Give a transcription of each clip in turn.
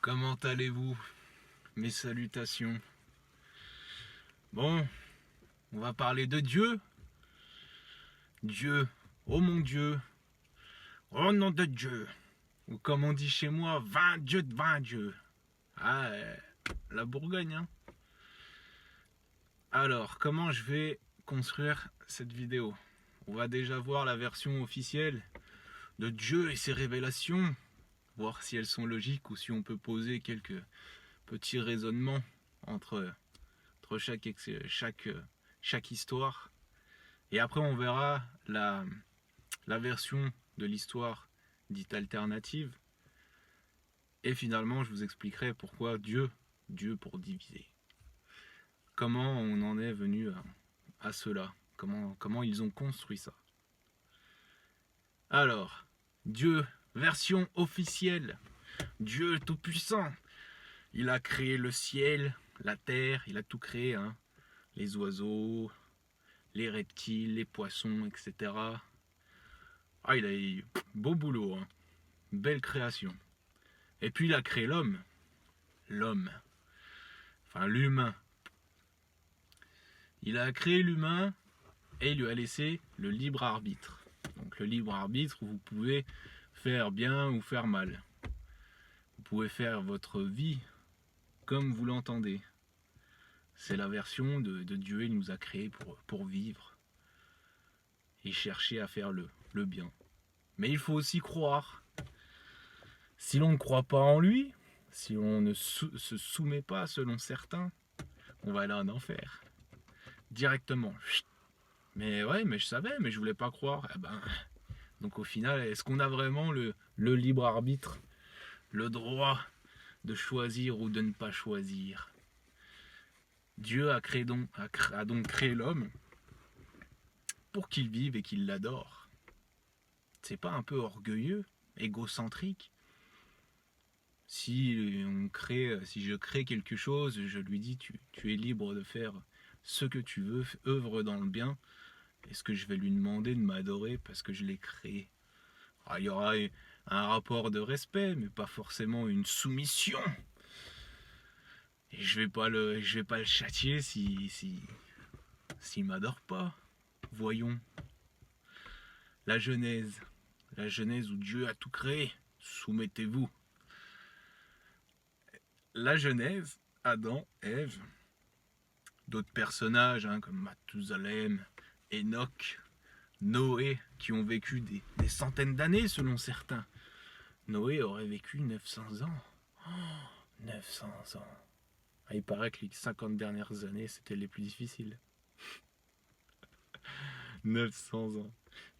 Comment allez-vous? Mes salutations. Bon, on va parler de Dieu. Dieu, oh mon Dieu, oh nom de Dieu. Ou comme on dit chez moi, 20 Dieu de 20 Dieu. Ah, la Bourgogne, hein. Alors, comment je vais construire cette vidéo? On va déjà voir la version officielle de Dieu et ses révélations, voir si elles sont logiques ou si on peut poser quelques petits raisonnements entre chaque histoire. Et après, on verra la version de l'histoire dite alternative. Et finalement, je vous expliquerai pourquoi Dieu pour diviser. Comment on en est venu à cela. Comment ils ont construit ça. Alors, Dieu, version officielle. Dieu tout-puissant. Il a créé le ciel, la terre, il a tout créé, hein. Les oiseaux, les reptiles, les poissons, etc. Ah, il a eu beau boulot, hein. Belle création. Et puis il a créé l'homme. Enfin l'humain. Il a créé l'humain et il lui a laissé le libre arbitre. Donc le libre arbitre, vous pouvez faire bien ou faire mal. Vous pouvez faire votre vie comme vous l'entendez. C'est la version de Dieu, il nous a créés pour vivre et chercher à faire le bien. Mais il faut aussi croire. Si l'on ne croit pas en lui, si on ne se soumet pas selon certains, on va aller en enfer. Directement. Mais ouais, mais je savais, mais je voulais pas croire. Eh ben, donc au final, est-ce qu'on a vraiment le libre arbitre, le droit de choisir ou de ne pas choisir? Dieu a donc créé l'homme pour qu'il vive et qu'il l'adore. C'est pas un peu orgueilleux, égocentrique? Si je crée quelque chose, je lui dis tu es libre de faire ce que tu veux, œuvre dans le bien. Est-ce que je vais lui demander de m'adorer parce que je l'ai créé? Alors, il y aura un rapport de respect, mais pas forcément une soumission. Et je vais pas le châtier s'il m'adore pas. Voyons. La Genèse où Dieu a tout créé. Soumettez-vous. La Genèse, Adam, Ève, d'autres personnages hein, comme Mathusalem, Enoch, Noé, qui ont vécu des centaines d'années selon certains. Noé aurait vécu 900 ans. Oh, 900 ans. Ah, il paraît que les 50 dernières années, c'était les plus difficiles. 900 ans.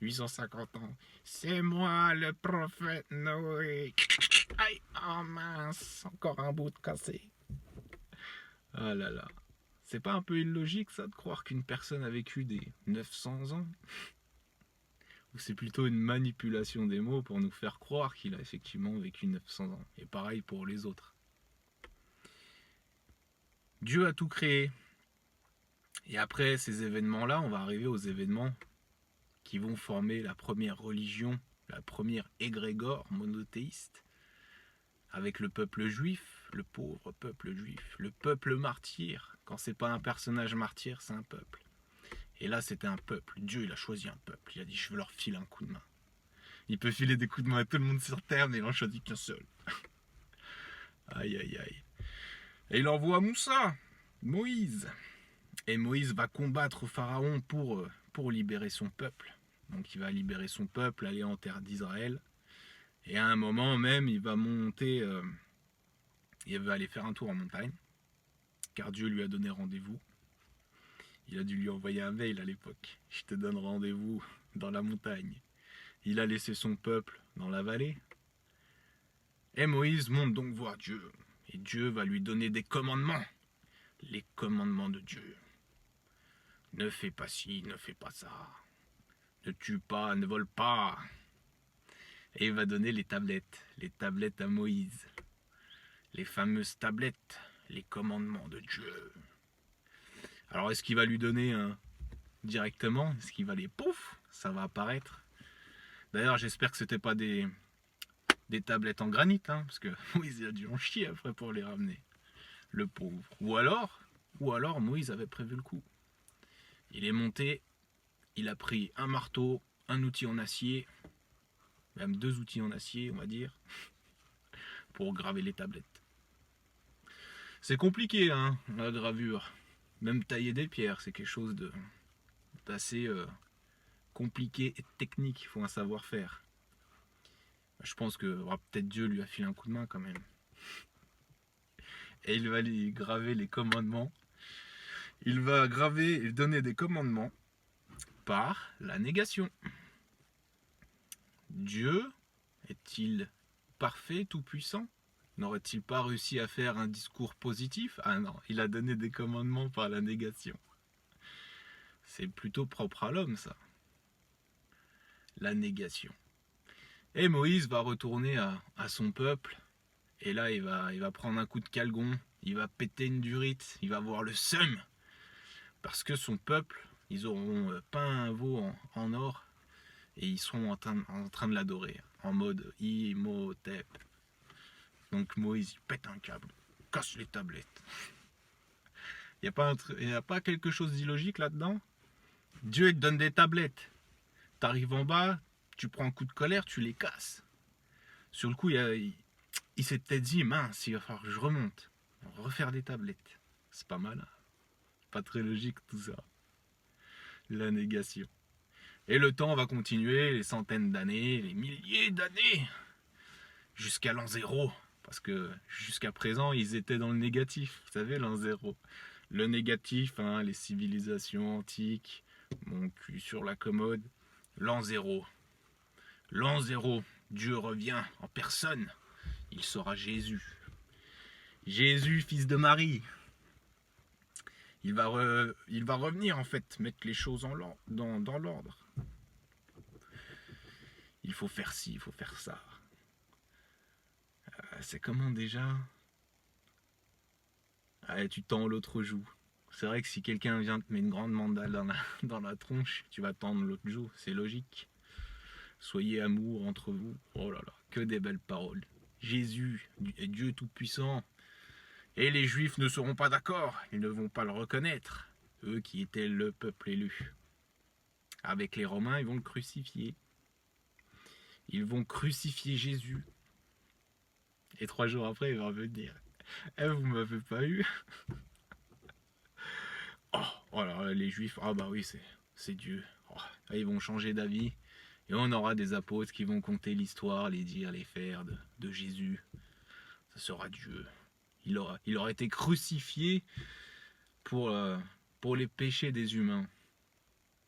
850 ans. C'est moi le prophète Noé. Aïe, oh mince, encore un bout de cassé. Ah là là. C'est pas un peu illogique ça de croire qu'une personne a vécu des 900 ans? Ou c'est plutôt une manipulation des mots pour nous faire croire qu'il a effectivement vécu 900 ans? Et pareil pour les autres. Dieu a tout créé. Et après ces événements-là, on va arriver aux événements qui vont former la première religion, la première égrégore monothéiste, avec le peuple juif, le pauvre peuple juif, le peuple martyr. Quand c'est pas un personnage martyr, c'est un peuple. Et là, c'était un peuple. Dieu, il a choisi un peuple. Il a dit, je veux leur filer un coup de main. Il peut filer des coups de main à tout le monde sur terre, mais il en choisit qu'un seul. Aïe, aïe, aïe. Et il envoie Moussa, Moïse. Et Moïse va combattre Pharaon pour libérer son peuple. Donc il va libérer son peuple, aller en terre d'Israël. Et à un moment même, il va monter, il va aller faire un tour en montagne, car Dieu lui a donné rendez-vous. Il a dû lui envoyer un mail à l'époque. Je te donne rendez-vous dans la montagne. Il a laissé son peuple dans la vallée. Et Moïse monte donc voir Dieu. Et Dieu va lui donner des commandements. Les commandements de Dieu. Ne fais pas ci, ne fais pas ça. Ne tue pas, ne vole pas. Et il va donner les tablettes à Moïse. Les fameuses tablettes, les commandements de Dieu. Alors est-ce qu'il va lui donner directement? Est-ce qu'il va les pouf? Ça va apparaître. D'ailleurs j'espère que c'était pas des des tablettes en granit, hein, parce que Moïse il a dû en chier après pour les ramener, le pauvre. Ou alors Moïse avait prévu le coup. Il est monté, il a pris un marteau, un outil en acier, même 2 outils en acier, on va dire, pour graver les tablettes. C'est compliqué, hein, la gravure. Même tailler des pierres, c'est quelque chose d'assez compliqué et technique. Il faut un savoir-faire. Je pense que peut-être Dieu lui a filé un coup de main quand même. Et il va lui graver les commandements. Il va graver et donner des commandements par la négation. Dieu est-il parfait, tout-puissant? N'aurait-il pas réussi à faire un discours positif? Ah non, il a donné des commandements par la négation. C'est plutôt propre à l'homme, ça. La négation. Et Moïse va retourner à son peuple. Et là, il va prendre un coup de calgon. Il va péter une durite. Il va avoir le seum. Parce que son peuple, ils auront peint un veau en or. Et ils seront en train de l'adorer. En mode Imhotep. Donc Moïse, il pète un câble. Casse les tablettes. Il n'y a pas quelque chose d'illogique là-dedans? Dieu il te donne des tablettes. T'arrives en bas, tu prends un coup de colère, tu les casses. Sur le coup, il s'est peut-être dit, mince, il va falloir que je remonte. Refaire des tablettes. C'est pas mal. Hein, pas très logique tout ça. La négation. Et le temps va continuer, les centaines d'années, les milliers d'années, jusqu'à l'an zéro. Parce que jusqu'à présent, ils étaient dans le négatif. Vous savez, l'an zéro. Le négatif, hein, les civilisations antiques, mon cul sur la commode. L'an zéro. L'an zéro, Dieu revient en personne. Il sera Jésus. Jésus, fils de Marie. Il va revenir en fait, mettre les choses dans l'ordre. Il faut faire ci, il faut faire ça. C'est comment déjà? Allez, tu tends l'autre joue. C'est vrai que si quelqu'un vient te mettre une grande mandale dans la tronche, tu vas tendre l'autre joue, c'est logique. Soyez amour entre vous. Oh là là, que des belles paroles. Jésus est Dieu tout-puissant. Et les Juifs ne seront pas d'accord, ils ne vont pas le reconnaître. Eux qui étaient le peuple élu. Avec les Romains, ils vont le crucifier. Ils vont crucifier Jésus. Et 3 jours après, il va revenir. Eh, vous m'avez pas eu? Oh là, les Juifs, ah bah oui, c'est Dieu. Oh, ils vont changer d'avis. Et on aura des apôtres qui vont conter l'histoire, les dires, les faire de Jésus. Ça sera Dieu. Il aura été crucifié pour les péchés des humains.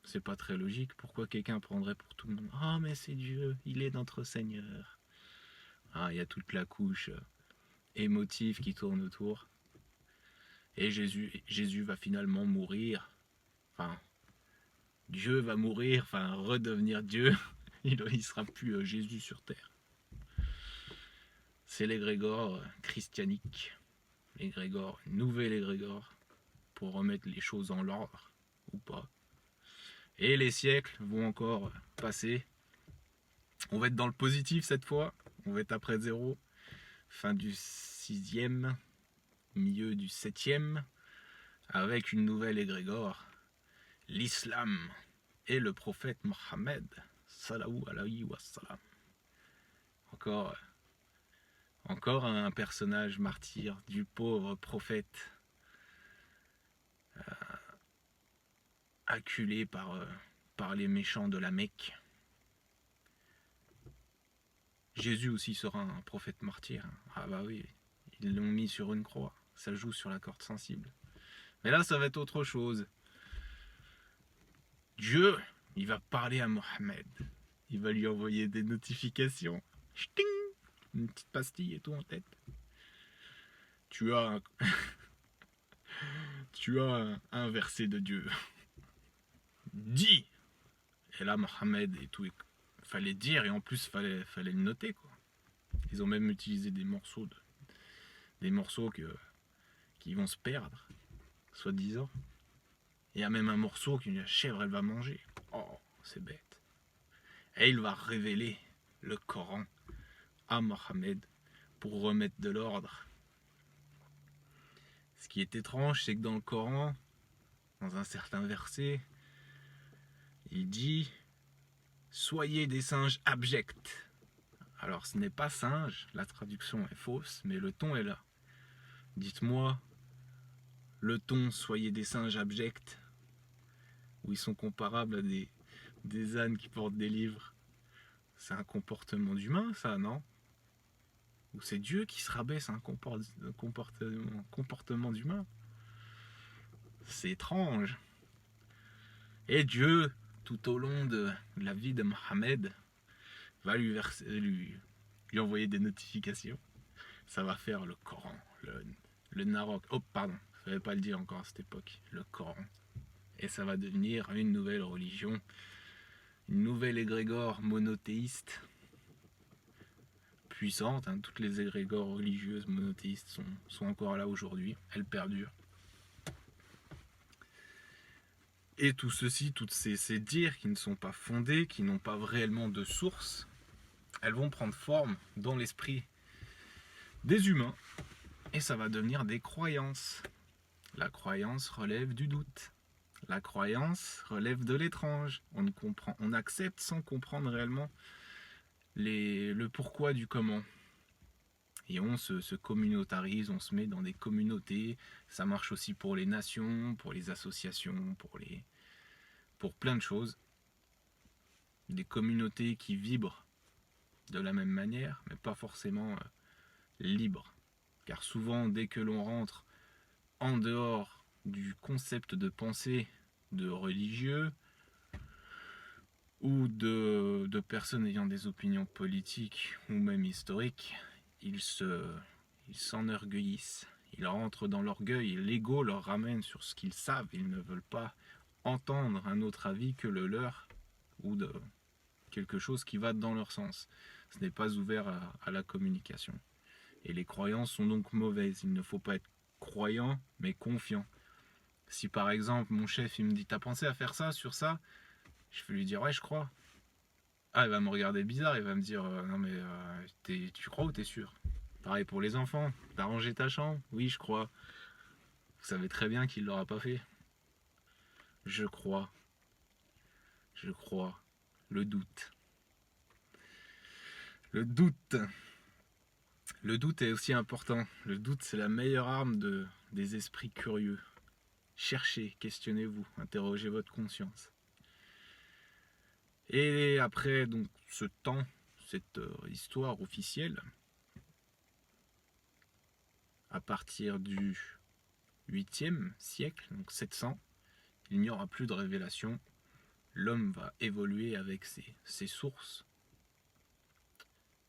C'est pas très logique. Pourquoi quelqu'un prendrait pour tout le monde? Ah, mais c'est Dieu, il est notre Seigneur. Ah, il y a toute la couche émotive qui tourne autour. Et Jésus va finalement mourir. Enfin, Dieu va mourir, enfin redevenir Dieu. Il ne sera plus Jésus sur terre. C'est l'égrégore christianique. L'égrégore, nouvel égrégore, pour remettre les choses en l'ordre, ou pas. Et les siècles vont encore passer. On va être dans le positif cette fois. On va être après 0. Fin du 6e, milieu du 7e, avec une nouvelle égrégore. L'islam et le prophète Mohammed. Salallahu alayhi wa sallam. Encore un personnage martyr du pauvre prophète. Acculé par les méchants de la Mecque. Jésus aussi sera un prophète martyr. Ah bah oui, ils l'ont mis sur une croix. Ça joue sur la corde sensible. Mais là, ça va être autre chose. Dieu, il va parler à Mohammed. Il va lui envoyer des notifications. Ch'ting, une petite pastille et tout en tête. Tu as un verset de Dieu. Dis. Et là, Mohammed et tout, il fallait dire et en plus, fallait le noter, quoi. Ils ont même utilisé des morceaux qui vont se perdre, soi-disant. Il y a même un morceau que la chèvre, elle va manger. Oh, c'est bête. Et il va révéler le Coran à Mohammed pour remettre de l'ordre. Ce qui est étrange, c'est que dans le Coran, dans un certain verset, il dit « Soyez des singes abjects ». Alors ce n'est pas singe, la traduction est fausse, mais le ton est là. Dites-moi, le ton « Soyez des singes abjects » où ils sont comparables à des ânes qui portent des livres, c'est un comportement d'humain, ça, non? Ou c'est Dieu qui se rabaisse à un comportement d'humain? C'est étrange. Et Dieu, tout au long de la vie de Mohammed, va lui envoyer des notifications. Ça va faire le Coran, le Narok. Oh, pardon, je ne savais pas le dire encore à cette époque. Le Coran. Et ça va devenir une nouvelle religion, une nouvelle égrégore monothéiste, puissante. Hein. Toutes les égrégores religieuses monothéistes sont encore là aujourd'hui. Elles perdurent. Et tout ceci, toutes ces dires qui ne sont pas fondés, qui n'ont pas réellement de source, elles vont prendre forme dans l'esprit des humains et ça va devenir des croyances. La croyance relève du doute. La croyance relève de l'étrange. On accepte sans comprendre réellement le pourquoi du comment. Et on se communautarise, on se met dans des communautés. Ça marche aussi pour les nations, pour les associations, pour plein de choses. Des communautés qui vibrent de la même manière, mais pas forcément libres. Car souvent, dès que l'on rentre en dehors du concept de pensée de religieux ou de personnes ayant des opinions politiques ou même historiques, ils s'enorgueillissent. Ils rentrent dans l'orgueil, l'ego leur ramène sur ce qu'ils savent. Ils ne veulent pas entendre un autre avis que le leur ou de quelque chose qui va dans leur sens. Ce n'est pas ouvert à la communication. Et les croyances sont donc mauvaises. Il ne faut pas être croyant, mais confiant. Si par exemple mon chef il me dit « T'as pensé à faire ça, sur ça ?» Je vais lui dire « Ouais, je crois. » Ah, il va me regarder bizarre, il va me dire « Non mais tu crois ou t'es sûr ?» Pareil pour les enfants. « T'as rangé ta chambre ?» « Oui, je crois. » Vous savez très bien qu'il ne l'aura pas fait. Je crois. Je crois. Le doute. Le doute. Le doute est aussi important. Le doute, c'est la meilleure arme des esprits curieux. Cherchez, questionnez-vous, interrogez votre conscience. Et après donc ce temps, cette histoire officielle, à partir du 8e siècle, donc 700, il n'y aura plus de révélation. L'homme va évoluer avec ses sources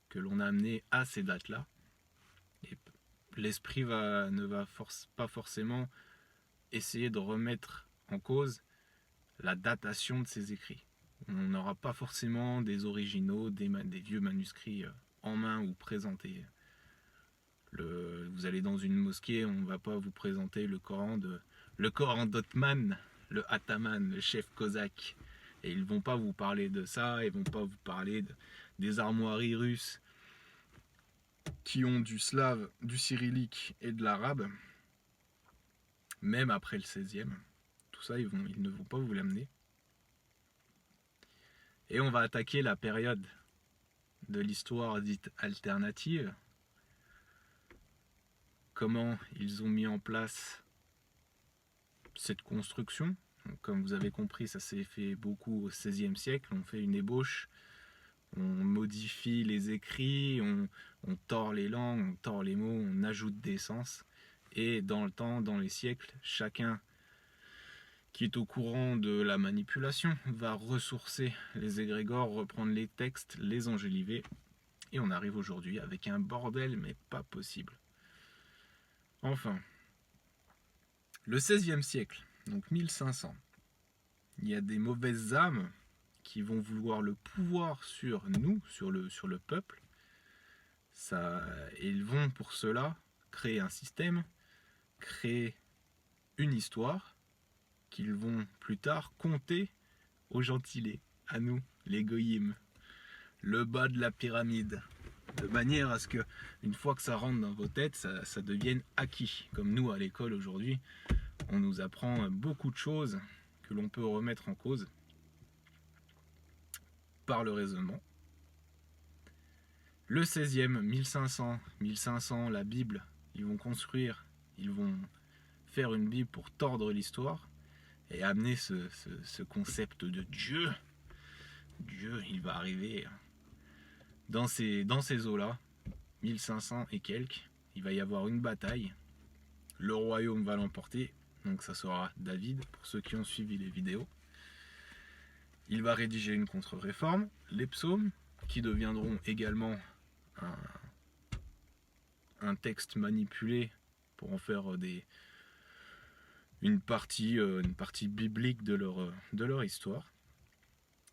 que l'on a amenées à ces dates-là. Et l'esprit ne va pas forcément essayer de remettre en cause la datation de ces écrits. On n'aura pas forcément des originaux, des vieux manuscrits en main ou présentés. Vous allez dans une mosquée, on ne va pas vous présenter le Coran d'Othman, le Ataman, le chef cosaque. Et ils ne vont pas vous parler de ça, ils ne vont pas vous parler des armoiries russes qui ont du slave, du cyrillique et de l'arabe, même après le 16e. Tout ça, ils ne vont pas vous l'amener. Et on va attaquer la période de l'histoire dite alternative. Comment ils ont mis en place cette construction. Donc, comme vous avez compris, ça s'est fait beaucoup au XVIe siècle. On fait une ébauche, on modifie les écrits, on tord les langues, on tord les mots, on ajoute des sens. Et dans le temps, dans les siècles, chacun qui est au courant de la manipulation va ressourcer les égrégores, reprendre les textes, les enjoliver. Et on arrive aujourd'hui avec un bordel, mais pas possible. Enfin, le XVIe siècle, donc 1500, il y a des mauvaises âmes qui vont vouloir le pouvoir sur nous, sur le peuple. Et ils vont pour cela créer un système, créer une histoire qu'ils vont plus tard conter aux gentilés, à nous, les goyim, le bas de la pyramide. de manière à ce que, une fois que ça rentre dans vos têtes, ça devienne acquis. Comme nous à l'école aujourd'hui, on nous apprend beaucoup de choses que l'on peut remettre en cause par le raisonnement. Le 16e, 1500, la Bible, ils vont faire une Bible pour tordre l'histoire et amener ce concept de Dieu. Dieu, il va arriver dans ces eaux-là, 1500 et quelques, il va y avoir une bataille, le royaume va l'emporter, donc ça sera David, pour ceux qui ont suivi les vidéos. Il va rédiger une contre-réforme, les psaumes, qui deviendront également un texte manipulé pour en faire une partie biblique de leur histoire.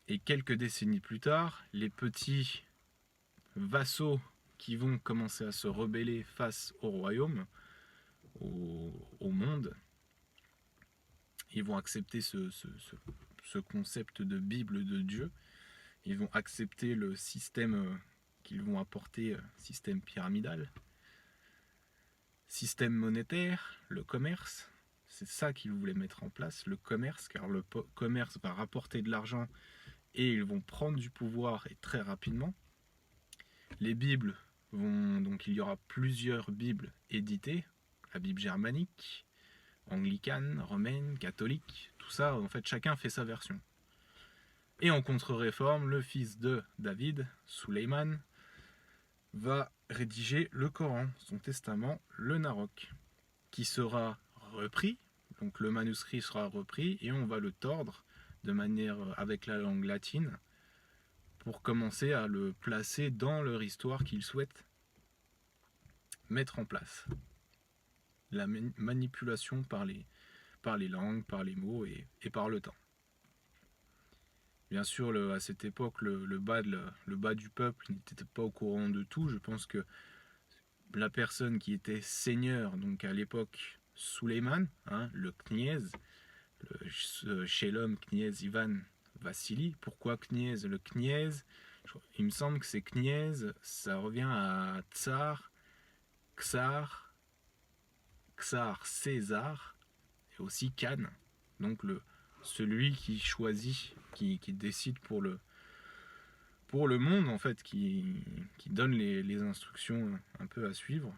Et quelques décennies plus tard, les petits vassaux qui vont commencer à se rebeller face au royaume, au monde, ils vont accepter ce concept de Bible de Dieu. Ils vont accepter le système qu'ils vont apporter, système pyramidal, système monétaire, le commerce. C'est ça qu'ils voulaient mettre en place, le commerce, car le commerce va rapporter de l'argent et ils vont prendre du pouvoir et très rapidement. Les Bibles donc il y aura plusieurs Bibles éditées, la Bible germanique, anglicane, romaine, catholique, tout ça, en fait chacun fait sa version. Et en contre-réforme, le fils de David, Suleiman, va rédiger le Coran, son testament, le Narok, qui sera repris, donc le manuscrit sera repris et on va le tordre de manière avec la langue latine pour commencer à le placer dans leur histoire qu'ils souhaitent mettre en place. La manipulation par les langues, par les mots et par le temps. Bien sûr, à cette époque, le bas du peuple n'était pas au courant de tout. Je pense que la personne qui était seigneur, donc à l'époque Suleiman, le kniez, chez l'homme kniez Ivan Vassili. Pourquoi kniez? Le kniez, il me semble que c'est kniez, ça revient à tsar, Czar, César, et aussi Khan, donc celui qui choisit, qui décide pour le monde, en fait, qui donne les instructions un peu à suivre,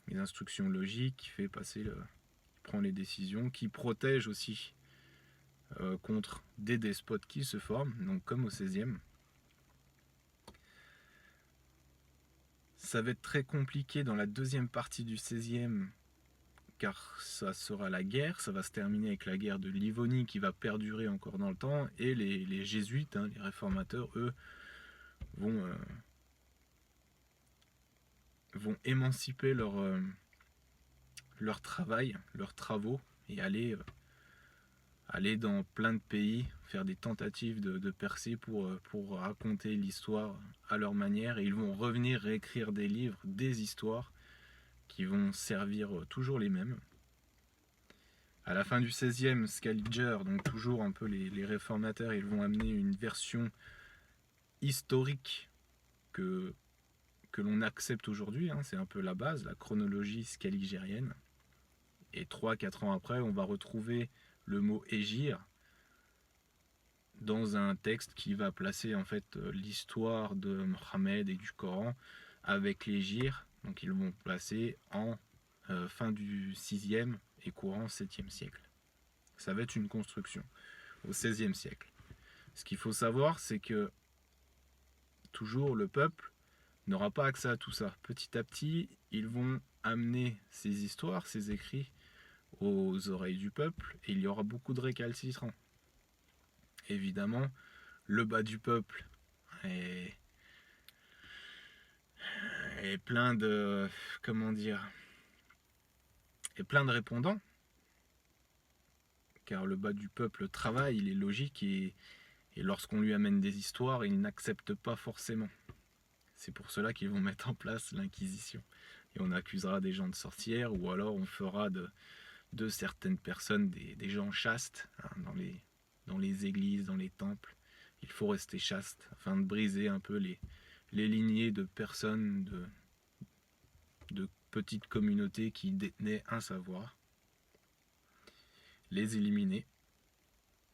les instructions logiques, qui fait passer, qui prend les décisions, qui protège aussi contre des despotes qui se forment, donc comme au 16e. Ça va être très compliqué dans la deuxième partie du 16e, car ça sera la guerre, ça va se terminer avec la guerre de Livonie qui va perdurer encore dans le temps, et les jésuites, les réformateurs, eux, vont émanciper leur travail, leurs travaux, et aller dans plein de pays, faire des tentatives de percer pour raconter l'histoire à leur manière, et ils vont revenir réécrire des livres, des histoires qui vont servir toujours les mêmes. À la fin du 16e, Scaliger, donc toujours un peu les réformateurs, ils vont amener une version historique que l'on accepte aujourd'hui, c'est un peu la base, la chronologie scaligérienne. Et 3-4 ans après, on va retrouver le mot Hégire dans un texte qui va placer en fait l'histoire de Mohammed et du Coran avec l'Hégire. Donc ils vont placer en fin du 6e et courant 7e siècle. Ça va être une construction au 16e siècle. Ce qu'il faut savoir, c'est que toujours le peuple n'aura pas accès à tout ça. Petit à petit, ils vont amener ces histoires, ces écrits aux oreilles du peuple, et il y aura beaucoup de récalcitrants. Évidemment, le bas du peuple est plein de, est plein de répondants, car le bas du peuple travaille, il est logique, et lorsqu'on lui amène des histoires, il n'accepte pas forcément. C'est pour cela qu'ils vont mettre en place l'Inquisition. Et on accusera des gens de sorcières, ou alors on fera de certaines personnes des gens chastes, dans les églises, dans les temples. Il faut rester chaste afin de briser un peu les lignées de personnes, de petites communautés qui détenaient un savoir, les éliminer.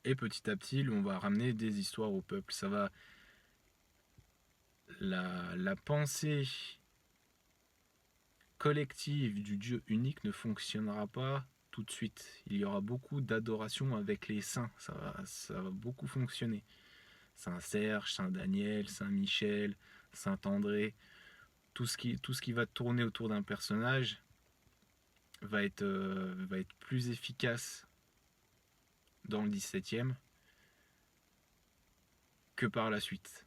Et petit à petit, on va ramener des histoires au peuple. Ça va, la pensée collective du Dieu unique ne fonctionnera pas tout de suite. Il y aura beaucoup d'adoration avec les saints. Ça va beaucoup fonctionner. Saint Serge, Saint Daniel, Saint Michel, Saint André, tout ce qui va tourner autour d'un personnage va être plus efficace dans le 17e que par la suite.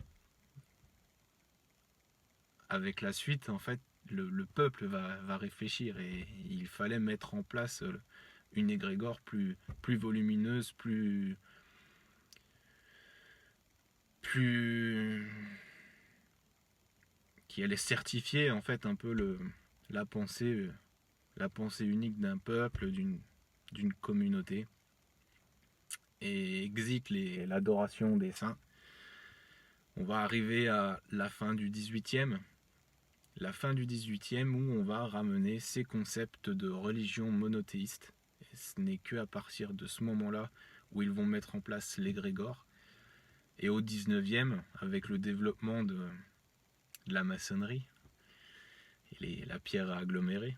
Avec la suite, en fait, le peuple va réfléchir et il fallait mettre en place une égrégore plus volumineuse, plus qui allait certifier en fait un peu la pensée unique d'un peuple, d'une communauté, et exit l'adoration des saints. On va arriver à la fin du 18e, où on va ramener ces concepts de religion monothéiste. Et ce n'est qu'à partir de ce moment-là où ils vont mettre en place l'égrégore. Et au 19e, avec le développement de la maçonnerie et la pierre à agglomérer,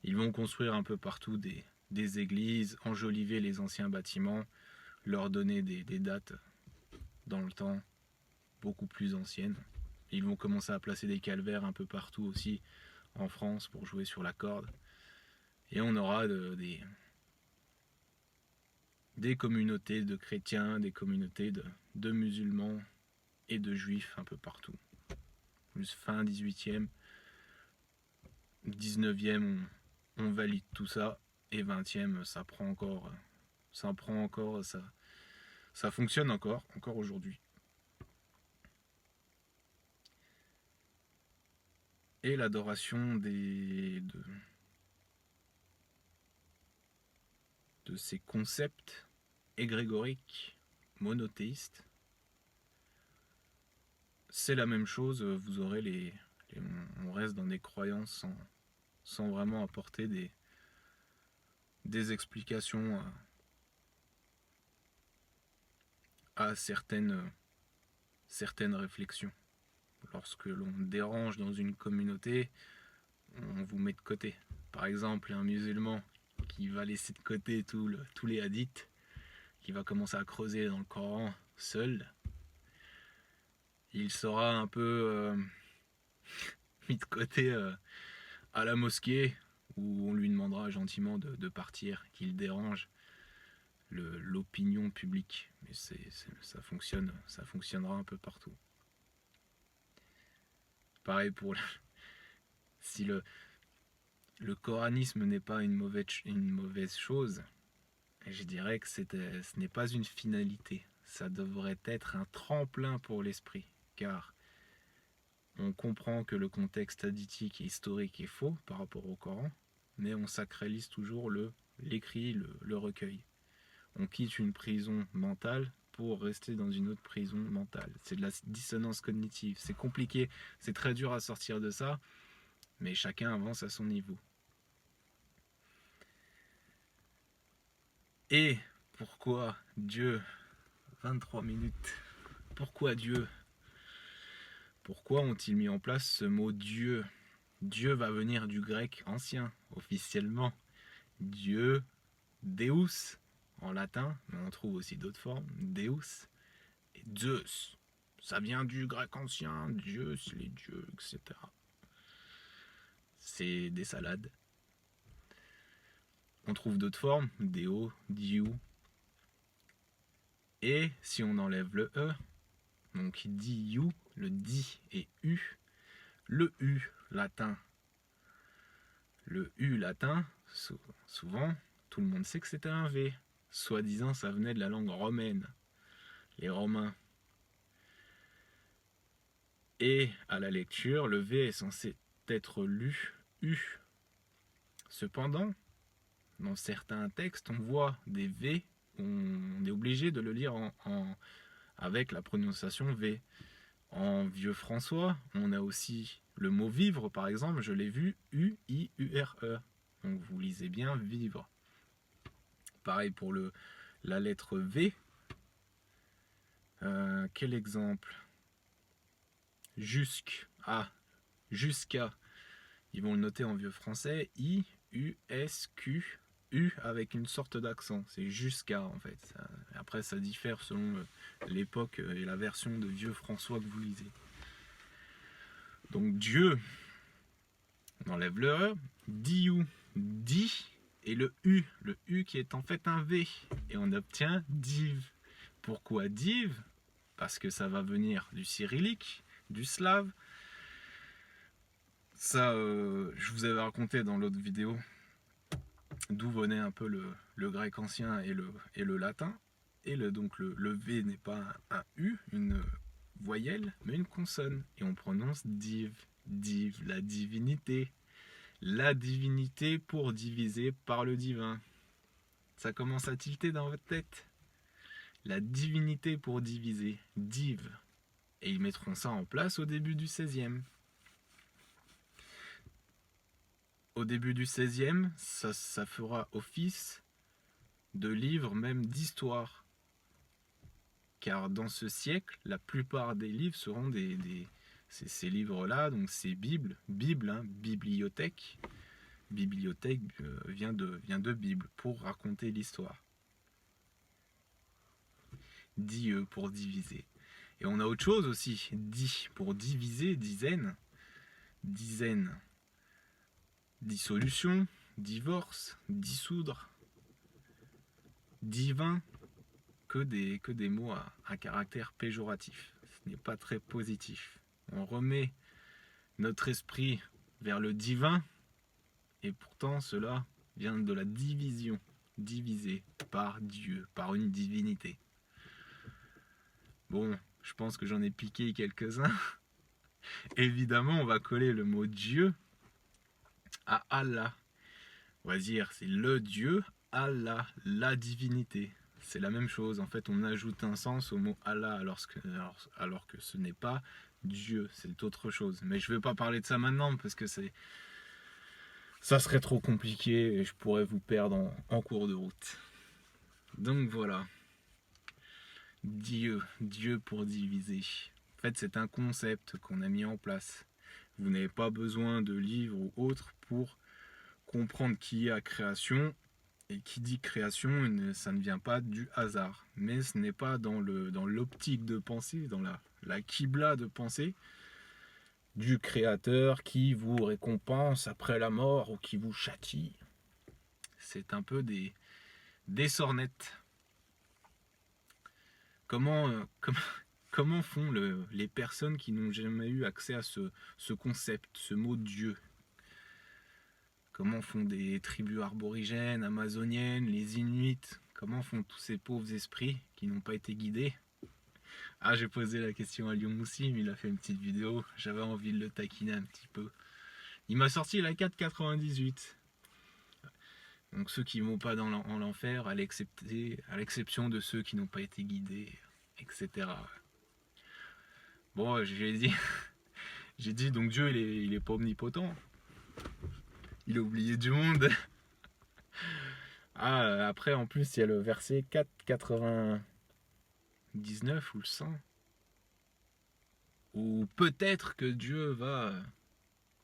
ils vont construire un peu partout des églises, enjoliver les anciens bâtiments, leur donner des dates dans le temps beaucoup plus anciennes. Ils vont commencer à placer des calvaires un peu partout aussi en France pour jouer sur la corde. Et on aura des communautés de chrétiens, des communautés de musulmans et de juifs un peu partout. Plus fin 18e, 19e, on valide tout ça. Et 20e, ça fonctionne encore aujourd'hui. Et l'adoration de ces concepts égrégoriques monothéistes, c'est la même chose. Vous aurez on reste dans des croyances sans vraiment apporter des explications à certaines réflexions. Lorsque l'on dérange dans une communauté, on vous met de côté. Par exemple, un musulman qui va laisser de côté tous les hadiths, qui va commencer à creuser dans le Coran seul, il sera un peu mis de côté à la mosquée, où on lui demandera gentiment de partir, qu'il dérange l'opinion publique. Mais ça fonctionnera un peu partout. Pareil si le coranisme n'est pas une mauvaise chose, je dirais que ce n'est pas une finalité. Ça devrait être un tremplin pour l'esprit, car on comprend que le contexte hadithique et historique est faux par rapport au Coran, mais on sacralise toujours l'écrit, le recueil. On quitte une prison mentale pour rester dans une autre prison mentale. C'est de la dissonance cognitive. C'est compliqué, c'est très dur à sortir de ça, mais chacun avance à son niveau. Et pourquoi Dieu 23 minutes. Pourquoi Dieu? Pourquoi ont-ils mis en place ce mot Dieu? Dieu va venir du grec ancien, officiellement. Dieu, Deus, en latin, mais on trouve aussi d'autres formes, Deus, et Zeus. Ça vient du grec ancien, Dieu, les dieux, etc. C'est des salades. On trouve d'autres formes, Deo, Diu. Et si on enlève le E, donc Diu, le Di et U, le U latin. Le U latin, souvent, tout le monde sait que c'était un V. Soi-disant, ça venait de la langue romaine, les Romains. Et à la lecture, le V est censé être lu U. Cependant, dans certains textes, on voit des V, on est obligé de le lire avec la prononciation V. En vieux François, on a aussi le mot vivre, par exemple, je l'ai vu, U-I-U-R-E. Donc vous lisez bien vivre. Pareil pour la lettre V. Quel exemple? Jusque. Ah, jusqu'à. Ils vont le noter en vieux français. I-U-S-Q. U avec une sorte d'accent. C'est jusqu'à en fait. Après, ça diffère selon l'époque et la version de vieux François que vous lisez. Donc Dieu, on enlève le E. Diou, di, et le U qui est en fait un V. Et on obtient div. Pourquoi div? Parce que ça va venir du cyrillique, du slave. Ça, je vous avais raconté dans l'autre vidéo d'où venait un peu le grec ancien et le latin. Et donc le V n'est pas un U, une voyelle, mais une consonne. Et on prononce div, div, la divinité. La divinité pour diviser par le divin. Ça commence à tilter dans votre tête. La divinité pour diviser, div. Et ils mettront ça en place au début du XVIe. Au début du XVIe, ça fera office de livre, même d'histoire. Car dans ce siècle, la plupart des livres seront ces livres-là, donc c'est Bible, hein, bibliothèque. Bibliothèque vient de Bible, pour raconter l'histoire. Die pour diviser. Et on a autre chose aussi, dit pour diviser, dizaine. Dizaine, dissolution, divorce, dissoudre, divin, que des mots à caractère péjoratif. Ce n'est pas très positif. On remet notre esprit vers le divin, et pourtant cela vient de la division, divisé par Dieu, par une divinité. Bon, je pense que j'en ai piqué quelques-uns. Évidemment, on va coller le mot Dieu à Allah. On va dire c'est le Dieu, Allah, la divinité. C'est la même chose. En fait, on ajoute un sens au mot Allah alors que ce n'est pas Dieu, c'est autre chose. Mais je ne vais pas parler de ça maintenant parce que ça serait trop compliqué et je pourrais vous perdre en cours de route. Donc voilà. Dieu pour diviser. En fait, c'est un concept qu'on a mis en place. Vous n'avez pas besoin de livres ou autres pour comprendre qu'il y a création. Et qui dit création, ça ne vient pas du hasard. Mais ce n'est pas dans l'optique de pensée, dans la qibla de pensée du créateur qui vous récompense après la mort ou qui vous châtie. C'est un peu des sornettes. Comment font les personnes qui n'ont jamais eu accès à ce concept, ce mot Dieu? Comment font des tribus aborigènes, amazoniennes, les Inuits? Comment font tous ces pauvres esprits qui n'ont pas été guidés? Ah, j'ai posé la question à Lyon Moussi, mais il a fait une petite vidéo. J'avais envie de le taquiner un petit peu. Il m'a sorti la 4,98. Donc ceux qui ne vont pas en l'enfer, à l'exception de ceux qui n'ont pas été guidés, etc. Bon, j'ai dit donc Dieu il est pas omnipotent. Il a oublié du monde. Ah, après en plus il y a le verset 4,99 ou le 100. Ou peut-être que Dieu va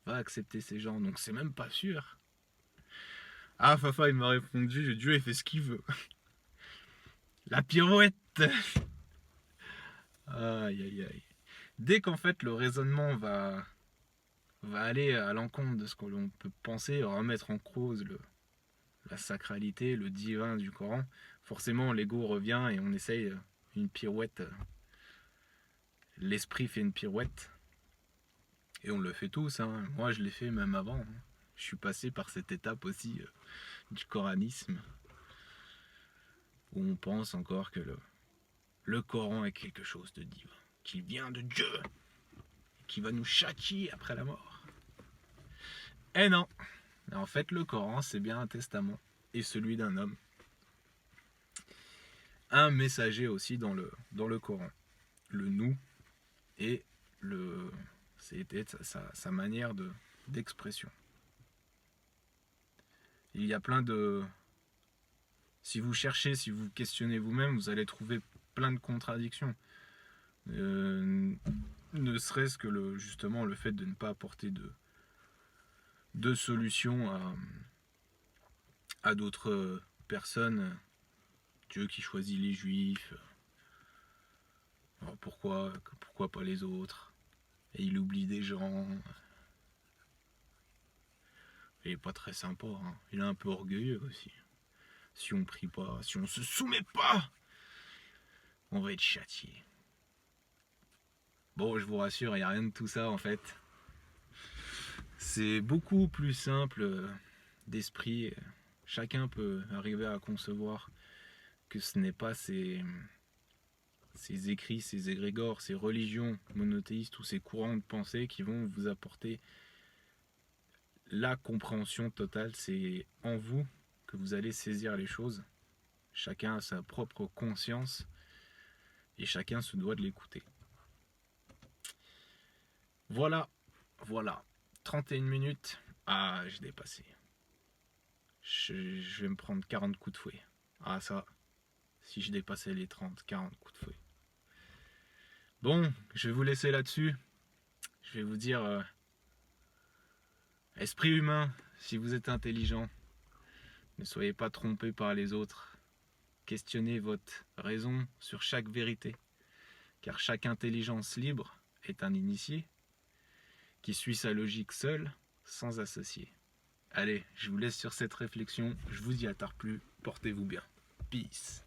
accepter ces gens, donc c'est même pas sûr. Ah, Fafa, il m'a répondu, Dieu, il fait ce qu'il veut. La pirouette. Aïe, aïe, aïe. Dès qu'en fait, le raisonnement va aller à l'encontre de ce que l'on peut penser, remettre en cause la sacralité, le divin du Coran, forcément, l'ego revient et on essaye une pirouette. L'esprit fait une pirouette. Et on le fait tous, hein. Moi, je l'ai fait même avant. Je suis passé par cette étape aussi du coranisme où on pense encore que le Coran est quelque chose de divin, qu'il vient de Dieu, qui va nous châtier après la mort. Eh non, en fait le Coran c'est bien un testament et celui d'un homme. Un messager aussi dans le Coran, le nous et c'était sa manière d'expression. Il y a plein de... Si vous cherchez, si vous questionnez vous-même, vous allez trouver plein de contradictions. Ne serait-ce que justement le fait de ne pas apporter de solution à d'autres personnes. Dieu qui choisit les juifs. Alors pourquoi pas les autres? Et il oublie des gens. Il est pas très sympa, hein. Il est un peu orgueilleux aussi. Si on prie pas, si on se soumet pas, on va être châtié. Bon, je vous rassure, il n'y a rien de tout ça en fait. C'est beaucoup plus simple d'esprit. Chacun peut arriver à concevoir que ce n'est pas ces écrits, ces égrégores, ces religions monothéistes ou ces courants de pensée qui vont vous apporter la compréhension totale. C'est en vous que vous allez saisir les choses. Chacun a sa propre conscience et chacun se doit de l'écouter. Voilà. 31 minutes. Ah, j'ai dépassé. Je vais me prendre 40 coups de fouet. Ah ça, si je dépassais les 40 coups de fouet. Bon, je vais vous laisser là-dessus. Je vais vous dire, esprit humain, si vous êtes intelligent, ne soyez pas trompé par les autres. Questionnez votre raison sur chaque vérité, car chaque intelligence libre est un initié qui suit sa logique seul, sans associé. Allez, je vous laisse sur cette réflexion. Je vous dis à tard plus. Portez-vous bien. Peace.